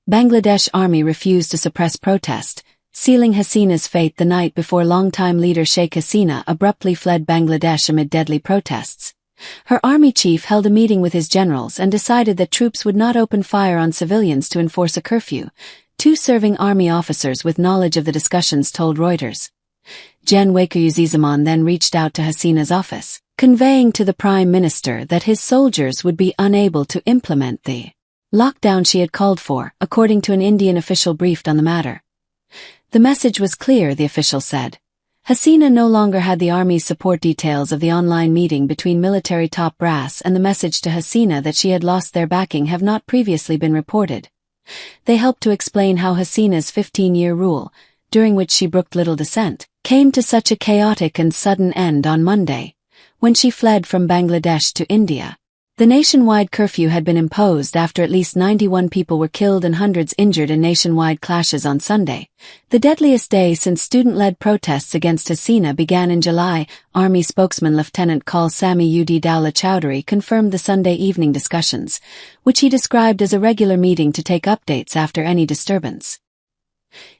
Bangladesh army refused to suppress protest, sealing Hasina's fate the night before longtime leader Sheikh Hasina abruptly fled Bangladesh amid deadly protests. Her army chief held a meeting with his generals and decided that troops would not open fire on civilians to enforce a curfew. Two serving army officers with knowledge of the discussions told Reuters. Gen Wakayuzizaman then reached out to Hasina's office, conveying to the Prime Minister that his soldiers would be unable to implement the lockdown she had called for, according to an Indian official briefed on the matter. The message was clear, the official said. Hasina no longer had the army's support. Details of the online meeting between military top brass and the message to Hasina that she had lost their backing have not previously been reported. They helped to explain how Hasina's 15-year rule, during which she brooked little dissent, came to such a chaotic and sudden end on Monday, when she fled from Bangladesh to India. The nationwide curfew had been imposed after at least 91 people were killed and hundreds injured in nationwide clashes on Sunday, the deadliest day since student-led protests against Hasina began in July. Army spokesman Lieutenant Colonel Sami Ud Dowla Chowdhury confirmed the Sunday evening discussions, which he described as a regular meeting to take updates after any disturbance.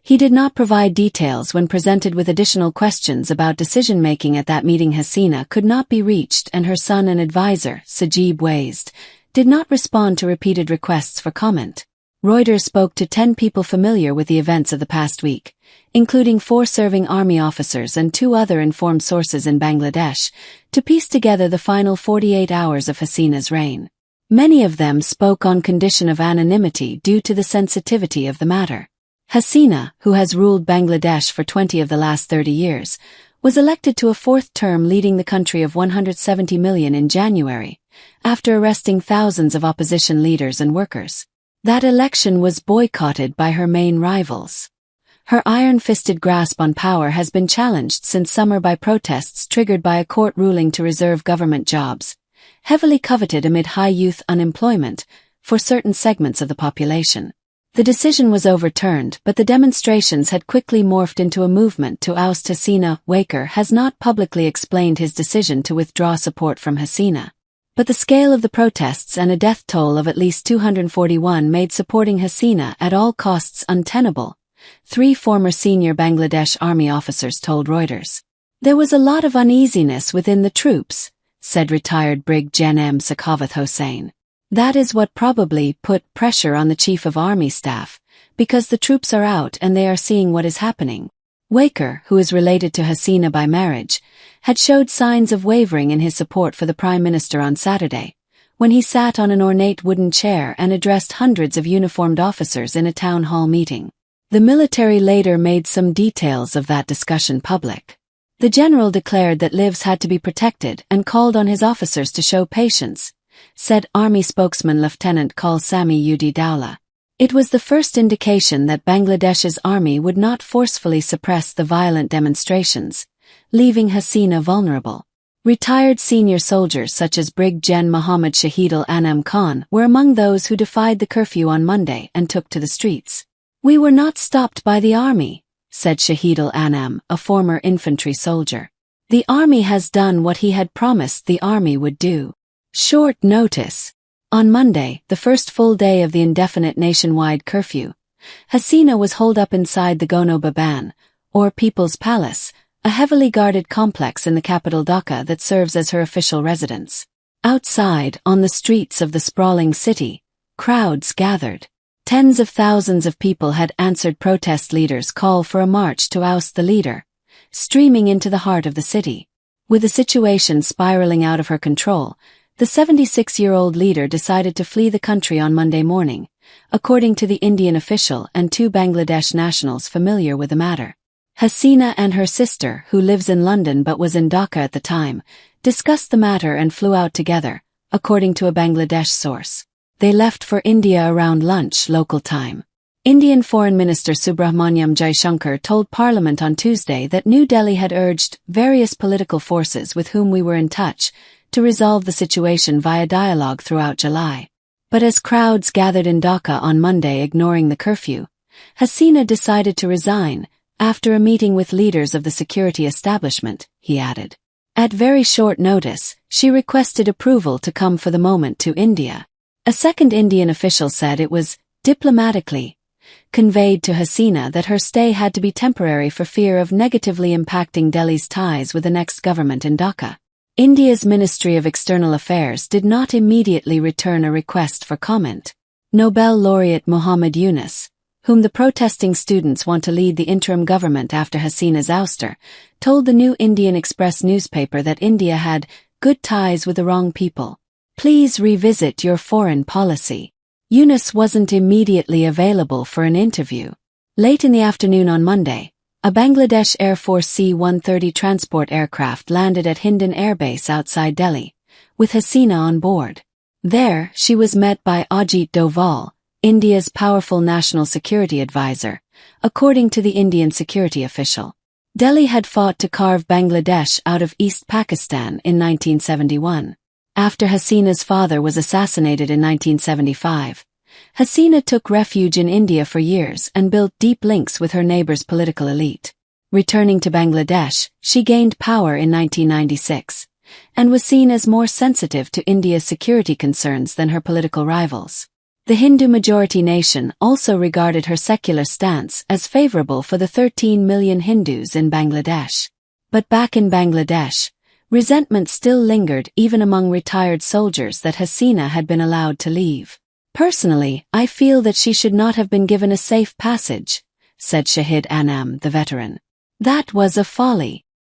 He did not provide details when presented with additional questions about decision-making at that meeting. Hasina could not be reached and her son and advisor, Sajib Wazd, did not respond to repeated requests for comment. Reuters spoke to 10 people familiar with the events of the past week, including 4 serving army officers and 2 other informed sources in Bangladesh, to piece together the final 48 hours of Hasina's reign. Many of them spoke on condition of anonymity due to the sensitivity of the matter. Hasina, who has ruled Bangladesh for 20 of the last 30 years, was elected to a 4th term leading the country of 170 million in January, after arresting thousands of opposition leaders and workers. That election was boycotted by her main rivals. Her iron-fisted grasp on power has been challenged since summer by protests triggered by a court ruling to reserve government jobs, heavily coveted amid high youth unemployment, for certain segments of the population. The decision was overturned, but the demonstrations had quickly morphed into a movement to oust Hasina. Waker has not publicly explained his decision to withdraw support from Hasina. But the scale of the protests and a death toll of at least 241 made supporting Hasina at all costs untenable, 3 former senior Bangladesh army officers told Reuters. There was a lot of uneasiness within the troops, said retired Brig Gen M. Sakavath Hossain. That is what probably put pressure on the Chief of Army Staff, because the troops are out and they are seeing what is happening. Waker, who is related to Hasina by marriage, had showed signs of wavering in his support for the Prime Minister on Saturday, when he sat on an ornate wooden chair and addressed hundreds of uniformed officers in a town hall meeting. The military later made some details of that discussion public. The general declared that lives had to be protected and called on his officers to show patience, said Army spokesman Lieutenant Colonel Sami Ud Dowla. It was the first indication that Bangladesh's army would not forcefully suppress the violent demonstrations, leaving Hasina vulnerable. Retired senior soldiers such as Brig Gen Muhammad Shahidul Anam Khan were among those who defied the curfew on Monday and took to the streets. "We were not stopped by the army," said Shahidul Anam, a former infantry soldier. "The army has done what he had promised the army would do." Short notice. On Monday, the first full day of the indefinite nationwide curfew, Hasina was holed up inside the Gono Baban, or People's Palace, a heavily guarded complex in the capital Dhaka that serves as her official residence. Outside, on the streets of the sprawling city, crowds gathered. Tens of thousands of people had answered protest leaders' call for a march to oust the leader, streaming into the heart of the city. With the situation spiraling out of her control, the 76-year-old leader decided to flee the country on Monday morning, according to the Indian official and 2 Bangladesh nationals familiar with the matter. Hasina and her sister, who lives in London but was in Dhaka at the time, discussed the matter and flew out together, according to a Bangladesh source. They left for India around lunch local time. Indian Foreign Minister Subrahmanyam Jaishankar told Parliament on Tuesday that New Delhi had urged various political forces with whom we were in touch to resolve the situation via dialogue throughout July. But as crowds gathered in Dhaka on Monday ignoring the curfew, Hasina decided to resign, after a meeting with leaders of the security establishment, he added. At very short notice, she requested approval to come for the moment to India. A second Indian official said it was, diplomatically, conveyed to Hasina that her stay had to be temporary for fear of negatively impacting Delhi's ties with the next government in Dhaka. India's Ministry of External Affairs did not immediately return a request for comment. Nobel laureate Muhammad Yunus, whom the protesting students want to lead the interim government after Hasina's ouster, told the New Indian Express newspaper that India had good ties with the wrong people. Please revisit your foreign policy. Yunus wasn't immediately available for an interview. Late in the afternoon on Monday, a Bangladesh Air Force C-130 transport aircraft landed at Hindon Air Base outside Delhi, with Hasina on board. There, she was met by Ajit Doval, India's powerful national security advisor, according to the Indian security official. Delhi had fought to carve Bangladesh out of East Pakistan in 1971. After Hasina's father was assassinated in 1975, Hasina took refuge in India for years and built deep links with her neighbor's political elite. Returning to Bangladesh, she gained power in 1996, and was seen as more sensitive to India's security concerns than her political rivals. The Hindu-majority nation also regarded her secular stance as favorable for the 13 million Hindus in Bangladesh. But back in Bangladesh, resentment still lingered even among retired soldiers that Hasina had been allowed to leave. Personally, I feel that she should not have been given a safe passage, said Shahid Anam, the veteran. That was a folly.